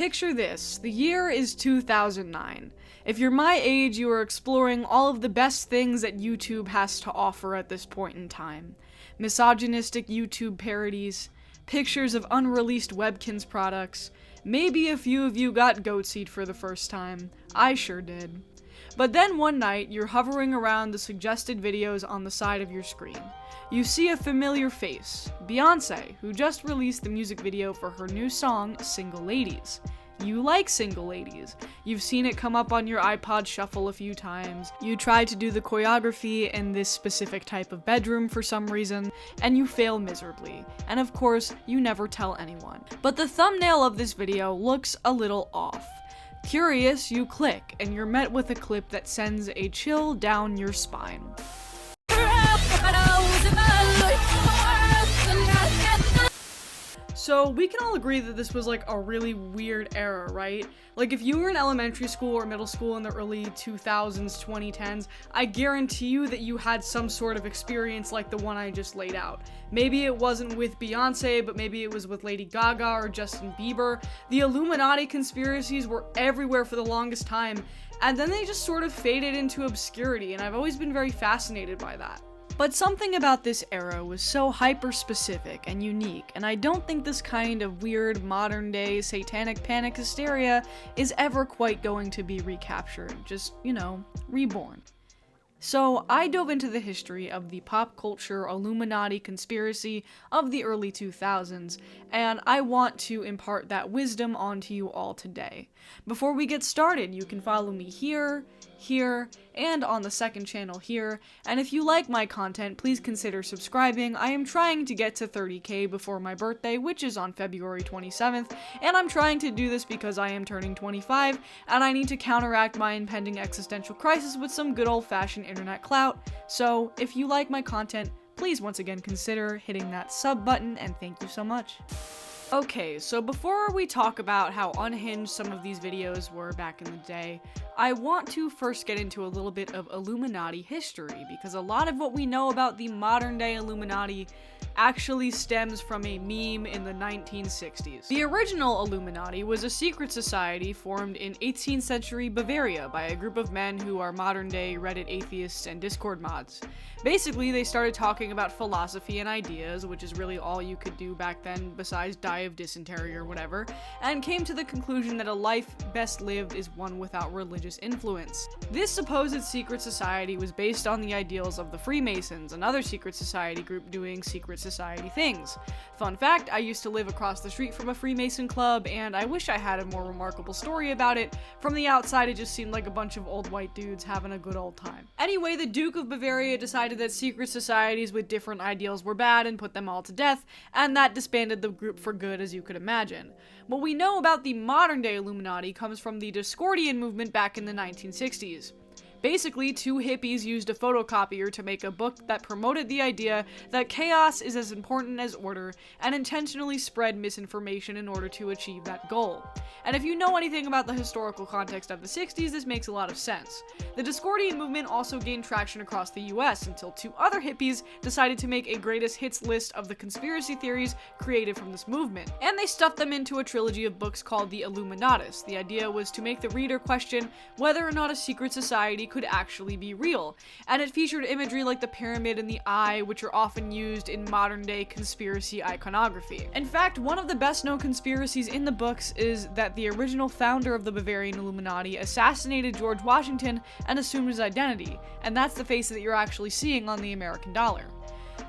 Picture this, the year is 2009. If you're my age, you are exploring all of the best things that YouTube has to offer at this point in time. Misogynistic YouTube parodies, pictures of unreleased Webkinz products, maybe a few of you got goat seed for the first time. I sure did. But then one night, you're hovering around the suggested videos on the side of your screen. You see a familiar face, Beyonce, who just released the music video for her new song, Single Ladies. You like Single Ladies. You've seen it come up on your iPod Shuffle a few times. You try to do the choreography in this specific type of bedroom for some reason, and you fail miserably. And of course, you never tell anyone. But the thumbnail of this video looks a little off. Curious, you click, and you're met with a clip that sends a chill down your spine. So we can all agree that this was like a really weird era, right? Like if you were in elementary school or middle school in the early 2000s, 2010s, I guarantee you that you had some sort of experience like the one I just laid out. Maybe it wasn't with Beyonce, but maybe it was with Lady Gaga or Justin Bieber. The Illuminati conspiracies were everywhere for the longest time, and then they just sort of faded into obscurity, and I've always been very fascinated by that. But something about this era was so hyper-specific and unique, and I don't think this kind of weird, modern-day satanic panic hysteria is ever quite going to be recaptured, just, reborn. So I dove into the history of the pop culture Illuminati conspiracy of the early 2000s, and I want to impart that wisdom onto you all today. Before we get started, you can follow me here, and on the second channel here, and if you like my content, please consider subscribing. I am trying to get to 30k before my birthday, which is on February 27th, and I'm trying to do this because I am turning 25, and I need to counteract my impending existential crisis with some good old-fashioned internet clout. So, if you like my content, please once again consider hitting that sub button, and thank you so much. Okay, so before we talk about how unhinged some of these videos were back in the day, I want to first get into a little bit of Illuminati history, because a lot of what we know about the modern day Illuminati actually stems from a meme in the 1960s. The original Illuminati was a secret society formed in 18th century Bavaria by a group of men who are modern day Reddit atheists and Discord mods. Basically, they started talking about philosophy and ideas, which is really all you could do back then besides die of dysentery or whatever, and came to the conclusion that a life best lived is one without religious influence. This supposed secret society was based on the ideals of the Freemasons, another secret society group doing secret society things. Fun fact, I used to live across the street from a Freemason club, and I wish I had a more remarkable story about it. From the outside, it just seemed like a bunch of old white dudes having a good old time. Anyway, the Duke of Bavaria decided that secret societies with different ideals were bad and put them all to death, and that disbanded the group for good, as you could imagine. What we know about the modern day Illuminati comes from the Discordian movement back in the 1960s. Basically, two hippies used a photocopier to make a book that promoted the idea that chaos is as important as order, and intentionally spread misinformation in order to achieve that goal. And if you know anything about the historical context of the 60s, this makes a lot of sense. The Discordian movement also gained traction across the US until two other hippies decided to make a greatest hits list of the conspiracy theories created from this movement, and they stuffed them into a trilogy of books called the Illuminatus. The idea was to make the reader question whether or not a secret society could actually be real, and it featured imagery like the pyramid and the eye, which are often used in modern day conspiracy iconography. In fact, one of the best known conspiracies in the books is that the original founder of the Bavarian Illuminati assassinated George Washington and assumed his identity, and that's the face that you're actually seeing on the American dollar.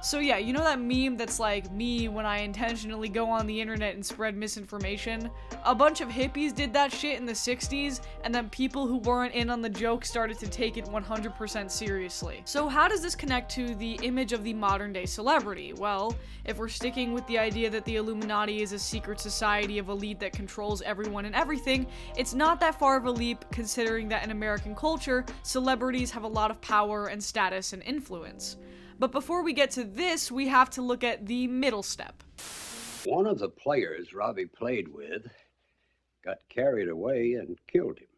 So yeah, you know that meme that's like me when I intentionally go on the internet and spread misinformation? A bunch of hippies did that shit in the 60s, and then people who weren't in on the joke started to take it 100% seriously. So how does this connect to the image of the modern day celebrity? Well, if we're sticking with the idea that the Illuminati is a secret society of elite that controls everyone and everything, it's not that far of a leap considering that in American culture, celebrities have a lot of power and status and influence. But before we get to this, we have to look at the middle step. One of the players Robbie played with got carried away and killed him.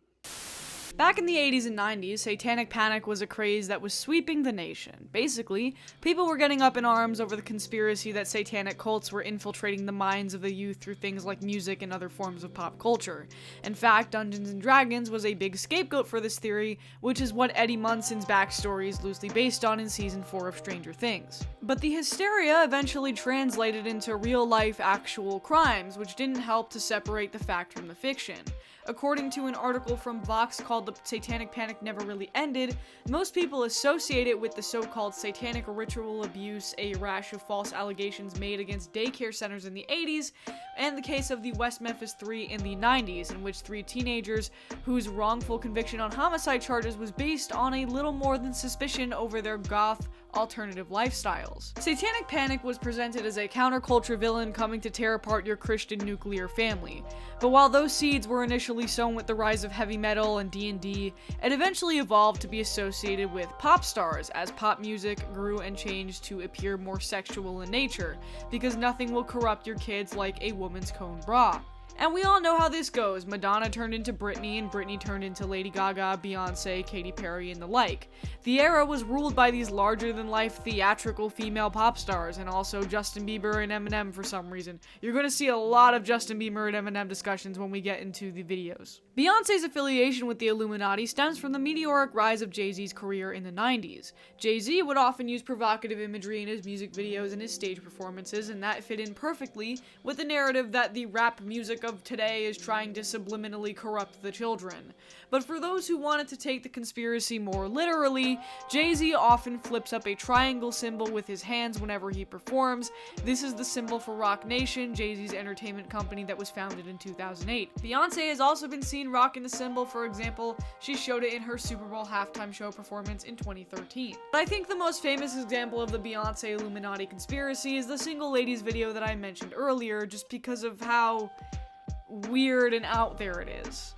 Back in the 80s and 90s, Satanic Panic was a craze that was sweeping the nation. Basically, people were getting up in arms over the conspiracy that satanic cults were infiltrating the minds of the youth through things like music and other forms of pop culture. In fact, Dungeons & Dragons was a big scapegoat for this theory, which is what Eddie Munson's backstory is loosely based on in Season 4 of Stranger Things. But the hysteria eventually translated into real-life actual crimes, which didn't help to separate the fact from the fiction. According to an article from Vox called "The Satanic Panic Never Really Ended," most people associate it with the so-called satanic ritual abuse, a rash of false allegations made against daycare centers in the 80s, and the case of the West Memphis 3 in the 90s, in which 3 teenagers whose wrongful conviction on homicide charges was based on a little more than suspicion over their goth, alternative lifestyles. Satanic Panic was presented as a counterculture villain coming to tear apart your Christian nuclear family. But while those seeds were initially sown with the rise of heavy metal and D&D, it eventually evolved to be associated with pop stars as pop music grew and changed to appear more sexual in nature, because nothing will corrupt your kids like a woman's cone bra. And we all know how this goes. Madonna turned into Britney, and Britney turned into Lady Gaga, Beyonce, Katy Perry, and the like. The era was ruled by these larger-than-life theatrical female pop stars, and also Justin Bieber and Eminem for some reason. You're gonna see a lot of Justin Bieber and Eminem discussions when we get into the videos. Beyonce's affiliation with the Illuminati stems from the meteoric rise of Jay-Z's career in the 90s. Jay-Z would often use provocative imagery in his music videos and his stage performances, and that fit in perfectly with the narrative that the rap music of today is trying to subliminally corrupt the children. But for those who wanted to take the conspiracy more literally, Jay-Z often flips up a triangle symbol with his hands whenever he performs. This is the symbol for Roc Nation, Jay-Z's entertainment company that was founded in 2008. Beyonce has also been seen rocking the symbol. For example, she showed it in her Super Bowl halftime show performance in 2013. But I think the most famous example of the Beyonce Illuminati conspiracy is the Single Ladies video that I mentioned earlier, just because of how weird and out there it is.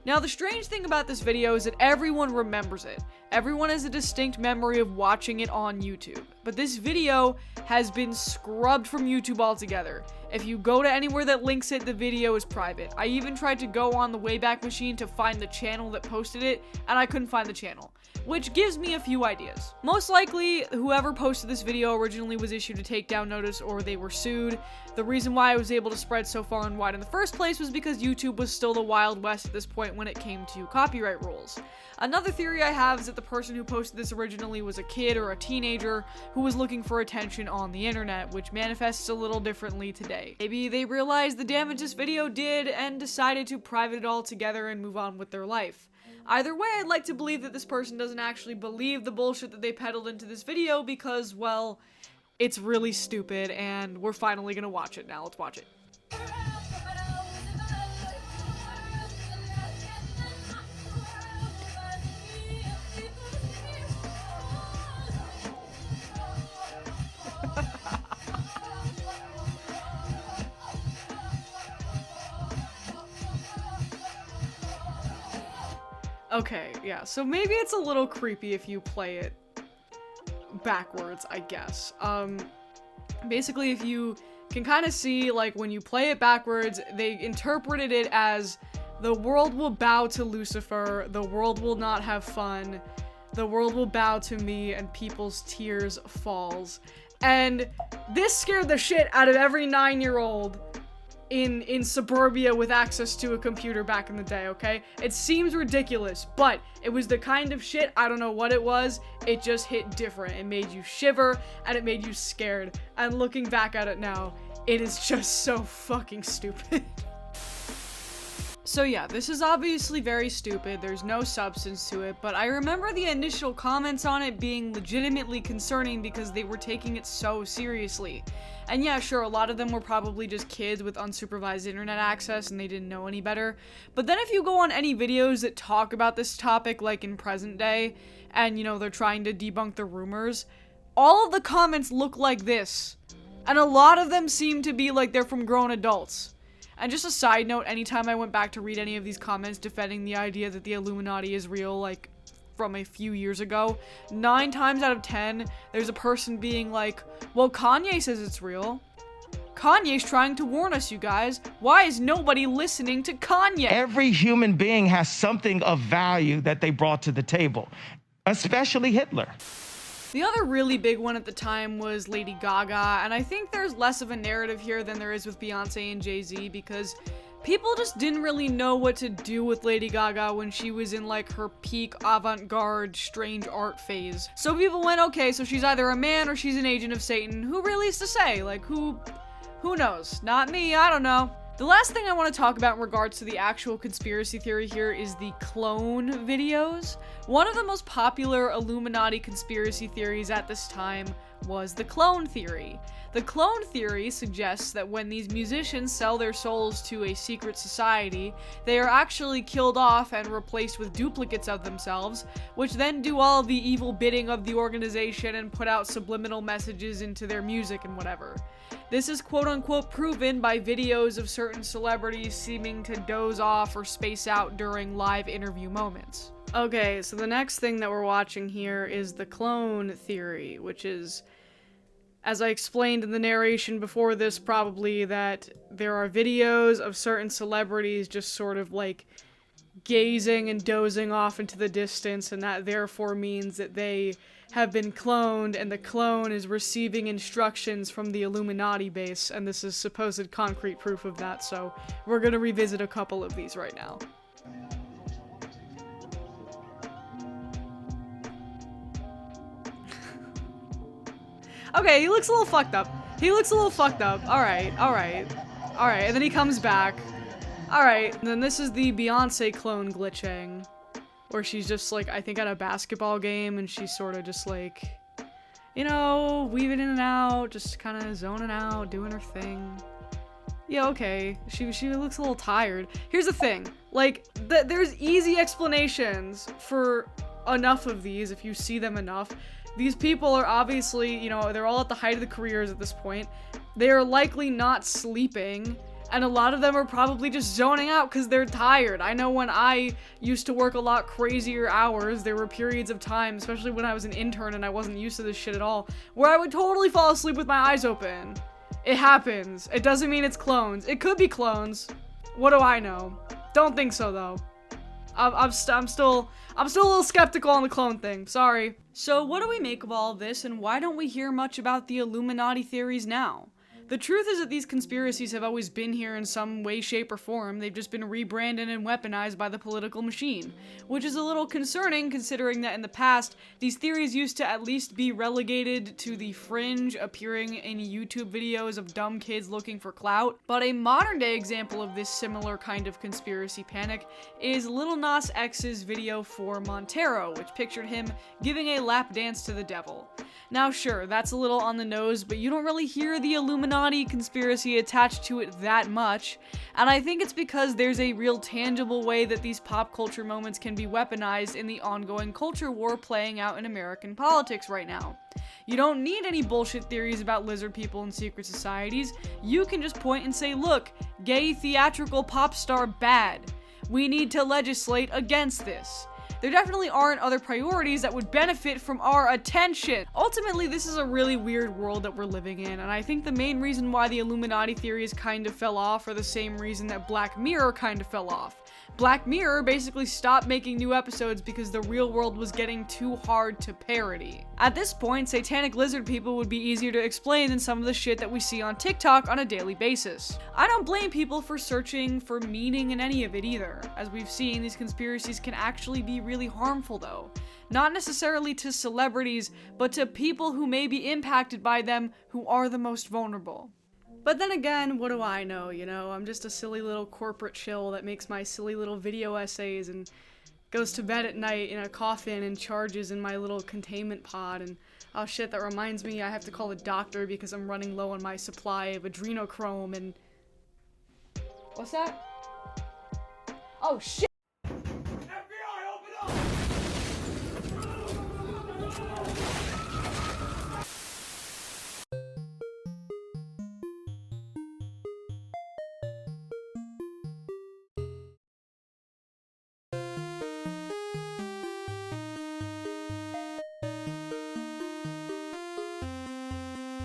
Now, the strange thing about this video is that everyone remembers it. Everyone has a distinct memory of watching it on YouTube. But this video has been scrubbed from YouTube altogether. If you go to anywhere that links it, the video is private. I even tried to go on the Wayback Machine to find the channel that posted it, and I couldn't find the channel, which gives me a few ideas. Most likely, whoever posted this video originally was issued a takedown notice or they were sued. The reason why it was able to spread so far and wide in the first place was because YouTube was still the Wild West at this point when it came to copyright rules. Another theory I have is that the person who posted this originally was a kid or a teenager who was looking for attention on the internet, which manifests a little differently today. Maybe they realized the damage this video did and decided to private it all together and move on with their life. Either way, I'd like to believe that this person doesn't actually believe the bullshit that they peddled into this video because, well, it's really stupid, and we're finally gonna watch it now. Let's watch it. Okay, yeah, so maybe it's a little creepy if you play it backwards, I guess. Basically, if you can kind of see, like, when you play it backwards, they interpreted it as the world will bow to Lucifer, the world will not have fun, the world will bow to me, and people's tears falls. And this scared the shit out of every 9-year-old in suburbia with access to a computer back in the day, okay? It seems ridiculous, but it was the kind of shit, I don't know what it was, it just hit different. It made you shiver, and it made you scared. And looking back at it now, it is just so fucking stupid. So yeah, this is obviously very stupid, there's no substance to it, but I remember the initial comments on it being legitimately concerning because they were taking it so seriously. And yeah, sure, a lot of them were probably just kids with unsupervised internet access and they didn't know any better. But then if you go on any videos that talk about this topic, like in present day, and you know, they're trying to debunk the rumors, all of the comments look like this. And a lot of them seem to be like they're from grown adults. And just a side note, anytime I went back to read any of these comments defending the idea that the Illuminati is real, like, from a few years ago, 9 times out of 10, there's a person being like, well, Kanye says it's real. Kanye's trying to warn us, you guys. Why is nobody listening to Kanye? Every human being has something of value that they brought to the table, especially Hitler. The other really big one at the time was Lady Gaga, and I think there's less of a narrative here than there is with Beyonce and Jay-Z, because people just didn't really know what to do with Lady Gaga when she was in like her peak avant-garde strange art phase. So people went, okay, so she's either a man or she's an agent of Satan. Who really is to say? Like, who knows? Not me, I don't know. The last thing I want to talk about in regards to the actual conspiracy theory here is the clone videos. One of the most popular Illuminati conspiracy theories at this time was the clone theory. The clone theory suggests that when these musicians sell their souls to a secret society, they are actually killed off and replaced with duplicates of themselves, which then do all of the evil bidding of the organization and put out subliminal messages into their music and whatever. This is quote-unquote proven by videos of certain celebrities seeming to doze off or space out during live interview moments. Okay, so the next thing that we're watching here is the clone theory, which is, as I explained in the narration before this probably, that there are videos of certain celebrities just sort of like gazing and dozing off into the distance, and that therefore means that they have been cloned, and the clone is receiving instructions from the Illuminati base, and this is supposed concrete proof of that, so we're gonna revisit a couple of these right now. Okay, he looks a little fucked up. Alright. And then he comes back. Alright, and then this is the Beyonce clone glitching, where she's just like, I think at a basketball game, and she's sort of just like, you know, weaving in and out, just kind of zoning out, doing her thing. Yeah, okay. She looks a little tired. Here's the thing. Like, there's easy explanations for enough of these if you see them enough. These people are obviously, you know, they're all at the height of the careers at this point. They are likely not sleeping, and a lot of them are probably just zoning out because they're tired. I know when I used to work a lot crazier hours, there were periods of time, especially when I was an intern and I wasn't used to this shit at all, where I would totally fall asleep with my eyes open. It happens. It doesn't mean it's clones. It could be clones. What do I know? Don't think so, though. I'm still a little skeptical on the clone thing. Sorry. So what do we make of all of this, and why don't we hear much about the Illuminati theories now? The truth is that these conspiracies have always been here in some way, shape, or form. They've just been rebranded and weaponized by the political machine, which is a little concerning considering that in the past, these theories used to at least be relegated to the fringe, appearing in YouTube videos of dumb kids looking for clout. But a modern day example of this similar kind of conspiracy panic is Lil Nas X's video for Montero, which pictured him giving a lap dance to the devil. Now sure, that's a little on the nose, but you don't really hear the Illuminati conspiracy attached to it that much, and I think it's because there's a real tangible way that these pop culture moments can be weaponized in the ongoing culture war playing out in American politics right now. You don't need any bullshit theories about lizard people and secret societies. You can just point and say, look, gay theatrical pop star bad. We need to legislate against this. There definitely aren't other priorities that would benefit from our attention. Ultimately, this is a really weird world that we're living in, and I think the main reason why the Illuminati theories kind of fell off are the same reason that Black Mirror kind of fell off. Black Mirror basically stopped making new episodes because the real world was getting too hard to parody. At this point, satanic lizard people would be easier to explain than some of the shit that we see on TikTok on a daily basis. I don't blame people for searching for meaning in any of it either. As we've seen, these conspiracies can actually be really harmful though. Not necessarily to celebrities, but to people who may be impacted by them who are the most vulnerable. But then again, what do I know, you know? I'm just a silly little corporate shill that makes my silly little video essays and goes to bed at night in a coffin and charges in my little containment pod, and oh shit, that reminds me, I have to call the doctor because I'm running low on my supply of adrenochrome and... What's that? Oh shit!